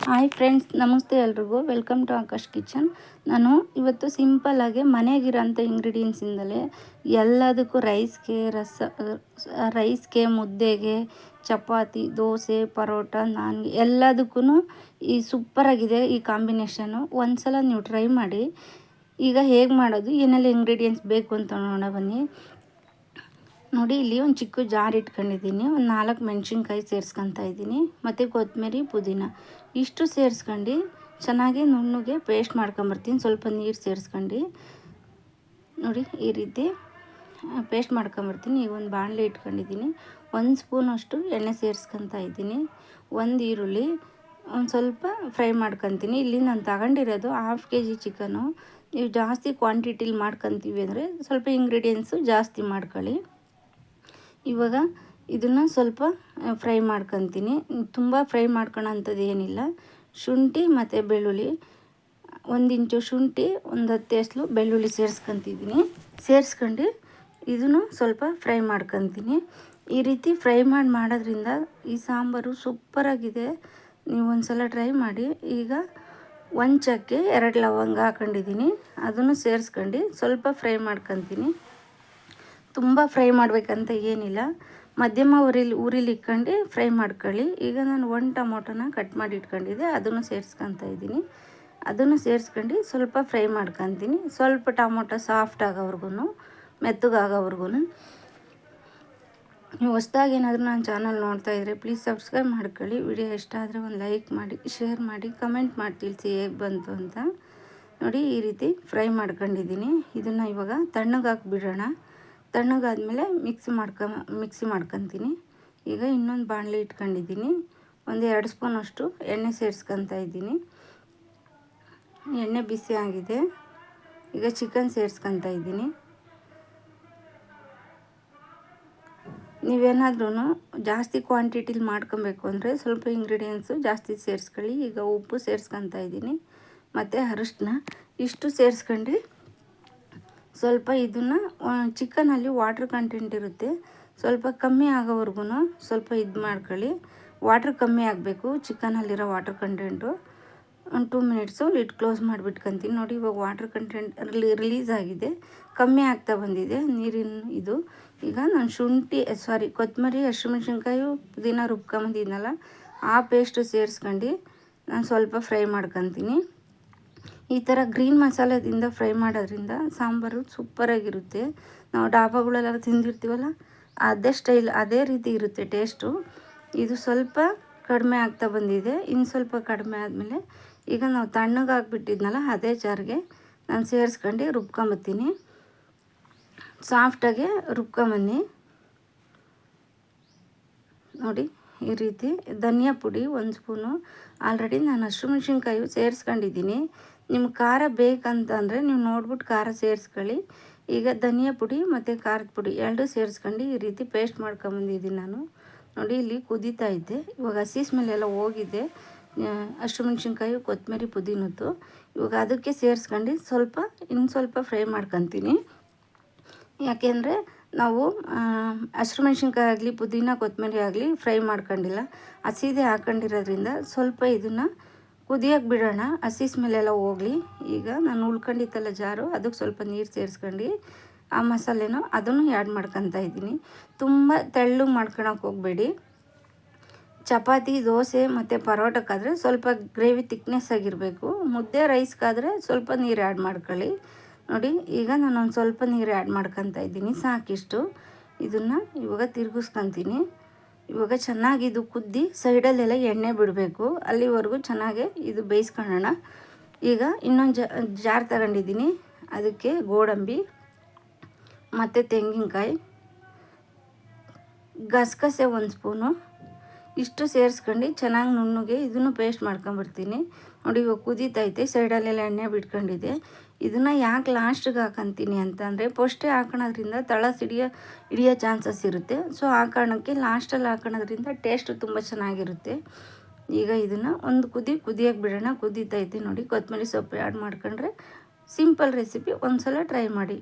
Hi friends, ನಮಸ್ತೆ ಎಲ್ರಿಗೂ. Welcome to Akash kitchen. ನಾನು ಇವತ್ತು ಸಿಂಪಲ್ಲಾಗಿ ಮನೆಗಿರೋಂಥ ಇಂಗ್ರೀಡಿಯೆಂಟ್ಸಿಂದಲೇ ಎಲ್ಲದಕ್ಕೂ ರೈಸ್ಗೆ, ಮುದ್ದೆಗೆ, ಚಪಾತಿ, ದೋಸೆ, ಪರೋಟ, ನಾನ್ಗೆ ಎಲ್ಲದಕ್ಕೂ ಈ ಸೂಪರಾಗಿದೆ ಈ ಕಾಂಬಿನೇಷನು. ಒಂದು ಸಲ ನೀವು ಟ್ರೈ ಮಾಡಿ. ಈಗ ಹೇಗೆ ಮಾಡೋದು, ಏನೆಲ್ಲ ಇಂಗ್ರೀಡಿಯೆಂಟ್ಸ್ ಬೇಕು ಅಂತ ನೋಡೋಣ ಬನ್ನಿ. ನೋಡಿ, ಇಲ್ಲಿ ಒಂದು ಚಿಕ್ಕ ಜಾರ್ ಇಟ್ಕೊಂಡಿದ್ದೀನಿ. ಒಂದು 4 ಮೆಣಸಿನ್ಕಾಯಿ ಸೇರಿಸ್ಕೊತಾ ಇದ್ದೀನಿ. ಮತ್ತು ಕೊತ್ತಂಬರಿ, ಪುದೀನ ಇಷ್ಟು ಸೇರಿಸ್ಕೊಂಡು ಚೆನ್ನಾಗಿ ನುಣ್ಣಗೆ ಪೇಸ್ಟ್ ಮಾಡ್ಕೊಂಬರ್ತೀನಿ. ಸ್ವಲ್ಪ ನೀರು ಸೇರಿಸ್ಕೊಂಡು ನೋಡಿ ಈ ರೀತಿ ಪೇಸ್ಟ್ ಮಾಡ್ಕೊಂಬರ್ತೀನಿ. ಈಗ ಒಂದು ಬಾಣಲೆ ಇಟ್ಕೊಂಡಿದ್ದೀನಿ. 1 ಸ್ಪೂನಷ್ಟು ಎಣ್ಣೆ ಸೇರಿಸ್ಕೊತಾ ಇದ್ದೀನಿ. 1 ಈರುಳ್ಳಿ ಒಂದು ಸ್ವಲ್ಪ ಫ್ರೈ ಮಾಡ್ಕೊತೀನಿ. ಇಲ್ಲಿ ನಾನು ತಗೊಂಡಿರೋದು 1/2 kg ಚಿಕನು. ನೀವು ಜಾಸ್ತಿ ಕ್ವಾಂಟಿಟಿಲಿ ಮಾಡ್ಕೊತೀವಿ ಅಂದರೆ ಸ್ವಲ್ಪ ಇಂಗ್ರೀಡಿಯೆಂಟ್ಸು ಜಾಸ್ತಿ ಮಾಡ್ಕೊಳ್ಳಿ. ಇವಾಗ ಇದನ್ನು ಸ್ವಲ್ಪ ಫ್ರೈ ಮಾಡ್ಕೊತೀನಿ. ತುಂಬ ಫ್ರೈ ಮಾಡ್ಕೊಳ್ಳೋಂಥದ್ದು ಏನಿಲ್ಲ. ಶುಂಠಿ ಮತ್ತು ಬೆಳ್ಳುಳ್ಳಿ, 1 ಇಂಚು ಶುಂಠಿ, ಒಂದು 10 ಎಸಳು ಬೆಳ್ಳುಳ್ಳಿ ಸೇರಿಸ್ಕೊತಿದ್ದೀನಿ. ಸೇರಿಸ್ಕೊಂಡು ಇದನ್ನು ಸ್ವಲ್ಪ ಫ್ರೈ ಮಾಡ್ಕೊತೀನಿ. ಈ ರೀತಿ ಫ್ರೈ ಮಾಡೋದ್ರಿಂದ ಈ ಸಾಂಬಾರು ಸೂಪರಾಗಿದೆ. ನೀವು ಒಂದು ಸಲ ಟ್ರೈ ಮಾಡಿ. ಈಗ 1 ಚಕ್ಕೆ, 2 ಲವಂಗ ಹಾಕೊಂಡಿದ್ದೀನಿ. ಅದನ್ನು ಸೇರಿಸ್ಕೊಂಡು ಸ್ವಲ್ಪ ಫ್ರೈ ಮಾಡ್ಕೊತೀನಿ. ತುಂಬ ಫ್ರೈ ಮಾಡಬೇಕಂತ ಏನಿಲ್ಲ, ಮಧ್ಯಮ ಉರಿಲಿ ಇಟ್ಕೊಂಡು ಫ್ರೈ ಮಾಡ್ಕೊಳ್ಳಿ. ಈಗ ನಾನು 1 ಟೊಮೊಟೊನ ಕಟ್ ಮಾಡಿ ಇಟ್ಕೊಂಡಿದ್ದೆ, ಅದನ್ನು ಸೇರಿಸ್ಕೊತಾ ಇದ್ದೀನಿ. ಅದನ್ನು ಸೇರಿಸ್ಕೊಂಡು ಸ್ವಲ್ಪ ಫ್ರೈ ಮಾಡ್ಕೊತೀನಿ. ಸ್ವಲ್ಪ ಟೊಮೊಟೊ ಸಾಫ್ಟ್ ಆಗೋವರೆಗೂ, ಮೆತ್ತಗಾಗೋವರೆಗೂ. ನೀವು ಹೊಸ್ದಾಗಿ ಏನಾದರೂ ನನ್ನ ಚಾನಲ್ ನೋಡ್ತಾ ಇದ್ದರೆ ಪ್ಲೀಸ್ ಸಬ್ಸ್ಕ್ರೈಬ್ ಮಾಡ್ಕೊಳ್ಳಿ. ವಿಡಿಯೋ ಇಷ್ಟ ಆದರೆ ಒಂದು ಲೈಕ್ ಮಾಡಿ, ಶೇರ್ ಮಾಡಿ, ಕಮೆಂಟ್ ಮಾಡಿ ತಿಳಿಸಿ ಹೇಗೆ ಬಂತು ಅಂತ. ನೋಡಿ, ಈ ರೀತಿ ಫ್ರೈ ಮಾಡ್ಕೊಂಡಿದ್ದೀನಿ. ಇದನ್ನು ಇವಾಗ ತಣ್ಣಗಾಕಿ ಬಿಡೋಣ. ತಣ್ಣಗಾದ್ಮೇಲೆ ಮಿಕ್ಸಿ ಮಾಡ್ಕೊತೀನಿ. ಈಗ ಇನ್ನೊಂದು ಬಾಣಲೆ ಇಟ್ಕೊಂಡಿದ್ದೀನಿ. ಒಂದು 2 ಸ್ಪೂನಷ್ಟು ಎಣ್ಣೆ ಸೇರಿಸ್ಕೊತಾ ಇದ್ದೀನಿ. ಎಣ್ಣೆ ಬಿಸಿ ಆಗಿದೆ. ಈಗ ಚಿಕನ್ ಸೇರಿಸ್ಕೊತಾ ಇದ್ದೀನಿ. ನೀವೇನಾದ್ರೂ ಜಾಸ್ತಿ ಕ್ವಾಂಟಿಟಿಲಿ ಮಾಡ್ಕೊಬೇಕು ಅಂದರೆ ಸ್ವಲ್ಪ ಇಂಗ್ರೀಡಿಯೆಂಟ್ಸು ಜಾಸ್ತಿ ಸೇರಿಸ್ಕೊಳ್ಳಿ. ಈಗ ಉಪ್ಪು ಸೇರಿಸ್ಕೊತಾ ಇದ್ದೀನಿ ಮತ್ತು ಅರಿಶಿನ ಇಷ್ಟು ಸೇರಿಸ್ಕೊಂಡು ಸ್ವಲ್ಪ ಇದನ್ನು, ಚಿಕನಲ್ಲಿ ವಾಟ್ರ್ ಕಂಟೆಂಟ್ ಇರುತ್ತೆ, ಸ್ವಲ್ಪ ಕಮ್ಮಿ ಆಗೋವರೆಗೂ ಸ್ವಲ್ಪ ಇದು ಮಾಡ್ಕೊಳ್ಳಿ. ವಾಟ್ರ್ ಕಮ್ಮಿ ಆಗಬೇಕು ಚಿಕನಲ್ಲಿರೋ ವಾಟ್ರ್ ಕಂಟೆಂಟು. ಒಂದು 2 ಮಿನಿಟ್ಸು ಲಿಡ್ ಕ್ಲೋಸ್ ಮಾಡಿಬಿಟ್ಕೊತೀನಿ. ನೋಡಿ, ಇವಾಗ ವಾಟ್ರ್ ಕಂಟೆಂಟ್ ರಿಲೀಸ್ ಆಗಿದೆ, ಕಮ್ಮಿ ಆಗ್ತಾ ಬಂದಿದೆ ನೀರಿನ ಇದು. ಈಗ ನಾನು ಕೊತ್ತಂಬರಿ, ಹಸಿಮೆಣ್ಸಿನ್ಕಾಯಿ, ಪುದೀನ ರುಬ್ಕೊಂಬಂದಿದ್ನಲ್ಲ, ಆ ಪೇಸ್ಟು ಸೇರಿಸ್ಕೊಂಡು ನಾನು ಸ್ವಲ್ಪ ಫ್ರೈ ಮಾಡ್ಕೊತೀನಿ. ಈ ಥರ ಗ್ರೀನ್ ಮಸಾಲೆದಿಂದ ಫ್ರೈ ಮಾಡೋದ್ರಿಂದ ಸಾಂಬಾರು ಸೂಪರಾಗಿರುತ್ತೆ. ನಾವು ಡಾಬಾಗಳೆಲ್ಲ ತಿಂದಿರ್ತೀವಲ್ಲ, ಅದೇ ಸ್ಟೈಲ್, ಅದೇ ರೀತಿ ಇರುತ್ತೆ ಟೇಸ್ಟು. ಇದು ಸ್ವಲ್ಪ ಕಡಿಮೆ ಆಗ್ತಾ ಬಂದಿದೆ. ಇನ್ನು ಸ್ವಲ್ಪ ಕಡಿಮೆ ಆದಮೇಲೆ ಈಗ ನಾವು ತಣ್ಣಗಾಕ್ಬಿಟ್ಟಿದ್ನಲ್ಲ, ಅದೇ ಜಾರ್ಗೆ ನಾನು ಸೇರಿಸ್ಕೊಂಡು ರುಬ್ಕೊಂಬತ್ತೀನಿ. ಸಾಫ್ಟಾಗಿ ರುಬ್ಕೊಂಬನ್ನಿ. ನೋಡಿ ಈ ರೀತಿ. ಧನಿಯಾ ಪುಡಿ 1 ಸ್ಪೂನು. ಆಲ್ರೆಡಿ ನಾನು ಹಸಿಮೆಣ್ಸಿನ್ಕಾಯಿ ಸೇರಿಸ್ಕೊಂಡಿದ್ದೀನಿ. ನಿಮ್ಗೆ ಖಾರ ಬೇಕಂತಂದರೆ ನೀವು ನೋಡ್ಬಿಟ್ಟು ಖಾರ ಸೇರಿಸ್ಕೊಳ್ಳಿ. ಈಗ ಧನಿಯಾ ಪುಡಿ ಮತ್ತು ಖಾರದ ಪುಡಿ 2 ಸೇರಿಸ್ಕೊಂಡು ಈ ರೀತಿ ಪೇಸ್ಟ್ ಮಾಡ್ಕೊಂಬಂದಿದ್ದೀನಿ ನಾನು. ನೋಡಿ, ಇಲ್ಲಿ ಕುದೀತಾ ಇದೆ. ಇವಾಗ ಹಸಿ ಸ್ಮೆಲ್ಲೆಲ್ಲ ಹೋಗಿದೆ. ಹಸಿಮೆಣ್ಸಿನ್ಕಾಯಿ, ಕೊತ್ತಂಬರಿ, ಪುದೀನದ್ದು ಇವಾಗ ಅದಕ್ಕೆ ಸೇರಿಸ್ಕೊಂಡು ಇನ್ನು ಸ್ವಲ್ಪ ಫ್ರೈ ಮಾಡ್ಕೊತೀನಿ. ಯಾಕೆಂದರೆ ನಾವು ಹಸಿಮೆಣ್ಸಿನ್ಕಾಯಿ ಆಗಲಿ, ಪುದೀನ, ಕೊತ್ತಂಬರಿ ಆಗಲಿ ಫ್ರೈ ಮಾಡ್ಕೊಂಡಿಲ್ಲ, ಹಸಿದೇ ಹಾಕೊಂಡಿರೋದ್ರಿಂದ ಸ್ವಲ್ಪ ಇದನ್ನು ಕುದಿಯೋಕೆ ಬಿಡೋಣ, ಹಸಿ ಸ್ಮೆಲ್ಲೆಲ್ಲ ಹೋಗಲಿ. ಈಗ ನಾನು ಉಳ್ಕೊಂಡಿತ್ತಲ್ಲ ಜಾರು, ಅದಕ್ಕೆ ಸ್ವಲ್ಪ ನೀರು ಸೇರಿಸ್ಕೊಂಡು ಆ ಮಸಾಲೆನೂ ಅದನ್ನು ಆ್ಯಡ್ ಮಾಡ್ಕೊತಾ ಇದ್ದೀನಿ. ತುಂಬ ತೆಳ್ಳಗೆ ಮಾಡ್ಕೊಳಕ್ಕೆ ಹೋಗಬೇಡಿ. ಚಪಾತಿ, ದೋಸೆ ಮತ್ತು ಪರೋಟಕ್ಕಾದರೆ ಸ್ವಲ್ಪ ಗ್ರೇವಿ ತಿಕ್ನೆಸ್ ಆಗಿರಬೇಕು. ಮುದ್ದೆ, ರೈಸ್ಗಾದರೆ ಸ್ವಲ್ಪ ನೀರು ಆ್ಯಡ್ ಮಾಡ್ಕೊಳ್ಳಿ. ನೋಡಿ, ಈಗ ನಾನು ಒಂದು ಸ್ವಲ್ಪ ನೀರು ಆ್ಯಡ್ ಮಾಡ್ಕೊತಾ ಇದ್ದೀನಿ, ಸಾಕಿಷ್ಟು. ಇದನ್ನು ಇವಾಗ ತಿರುಗಿಸ್ಕೊತೀನಿ. ಇವಾಗ ಚೆನ್ನಾಗಿ ಇದು ಕುದ್ದಿ ಸೈಡಲ್ಲೆಲ್ಲ ಎಣ್ಣೆ ಬಿಡಬೇಕು, ಅಲ್ಲಿವರೆಗೂ ಚೆನ್ನಾಗಿ ಇದು ಬೇಯಿಸ್ಕೊಳ್ಳೋಣ. ಈಗ ಇನ್ನೊಂದು ಜಾರ್ ತಗೊಂಡಿದ್ದೀನಿ. ಅದಕ್ಕೆ ಗೋಡಂಬಿ ಮತ್ತು ತೆಂಗಿನಕಾಯಿ, ಗಸಗಸೆ 1 ಸ್ಪೂನು ಇಷ್ಟು ಸೇರಿಸ್ಕೊಂಡು ಚೆನ್ನಾಗಿ ನುಣ್ಣಗೆ ಇದನ್ನು ಪೇಸ್ಟ್ ಮಾಡ್ಕೊಂಬರ್ತೀನಿ. ನೋಡಿ, ಇವಾಗ ಕುದೀತೈತೆ, ಸೈಡಲ್ಲೆಲ್ಲ ಎಣ್ಣೆ ಬಿಟ್ಕೊಂಡಿದೆ. ಇದನ್ನು ಯಾಕೆ ಲಾಸ್ಟಿಗೆ ಹಾಕೊಂತೀನಿ ಅಂತಂದರೆ, ಫಸ್ಟೇ ಹಾಕೋಣದ್ರಿಂದ ತಳ ಹಿಡಿಯೋ ಚಾನ್ಸಸ್ ಇರುತ್ತೆ. ಸೊ ಆ ಕಾರಣಕ್ಕೆ ಲಾಸ್ಟಲ್ಲಿ ಹಾಕೋಣದ್ರಿಂದ ಟೇಸ್ಟು ತುಂಬ ಚೆನ್ನಾಗಿರುತ್ತೆ. ಈಗ ಇದನ್ನು ಒಂದು ಕುದಿಯೋಕೆ ಬಿಡೋಣ. ಕುದೀತೈತೆ ನೋಡಿ. ಕೊತ್ತಂಬರಿ ಸೊಪ್ಪು ಆ್ಯಡ್ ಮಾಡ್ಕೊಂಡ್ರೆ ಸಿಂಪಲ್ ರೆಸಿಪಿ. ಒಂದು ಸಲ ಟ್ರೈ ಮಾಡಿ.